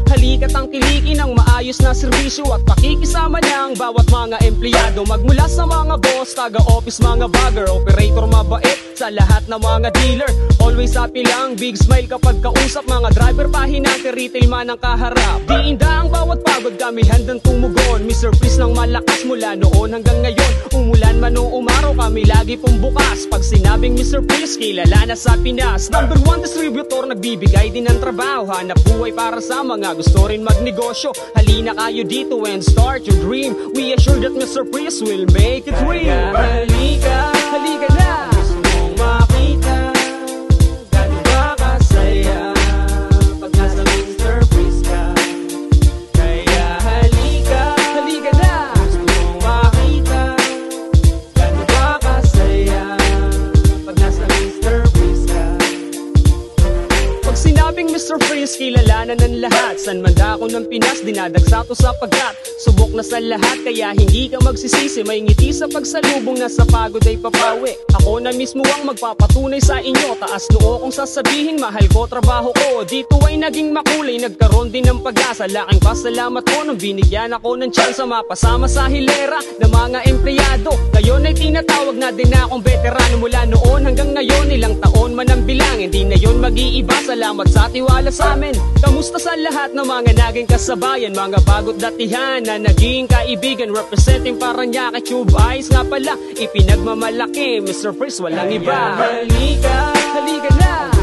Halika't tangkilikin ng maayos na serbisyo at pakikisama ng bawat mga empleyado. Magmula sa mga boss, taga-office, mga bagger, operator mabait sa lahat ng mga dealer. Always happy lang, big smile kapag kausap. Mga driver pahinante, retail man ang kaharap. Di inda ang bawat pagod, kami handang tumugon. Mr. Freeze ng malakas mula noon hanggang ngayon. Umulan man o umaraw, kami lagi pong bukas. Pag sinabing Mr. Freeze, kilala na sa Pinas. Number 1 distributor, nagbibigay din ng trabaho. Hanap buhay para sa mga gusto rin magnegosyo. Halina kayo dito and start your dream. We assure that Mr. Freeze will make it real. Halika, halika na. Gusto mong makita gano'n ba kasaya pag nasa Mr. Freeze ka. Kaya halika, halika na. Gusto mong makita gano'n ba kasaya pag nasa Mr. Freeze ka. Pag sinabing Mr. Freeze, kilalanan ng lahat. San man dako ng Pinas, dinadagsa to sapagkat subok na sa lahat, kaya hindi ka magsisisi. May ngiti sa pagsalubong na sa pagod ay papawi. Ako na mismo ang magpapatunay sa inyo. Taas noo kung sasabihin, mahal ko trabaho ko. Dito ay naging makulay, nagkaroon din ng pag-asa. Laking pasalamat ko nung binigyan ako ng tsansa mapasama sa hilera ng mga empleyado. Ngayon ay tinatawag na din akong veterano. Mula noon hanggang ngayon, ilang taon man ang bilang, hindi na yon mag-iiba. Salamat sa tiwala sa amin. Kamusta sa lahat ng mga naging kasabayan, mga bagot datihan na naging kaibigan. Representing Paranaque, Tube Eyes nga pala, ipinagmamalaki Mr. Freeze, walang iba. Halika, halika na.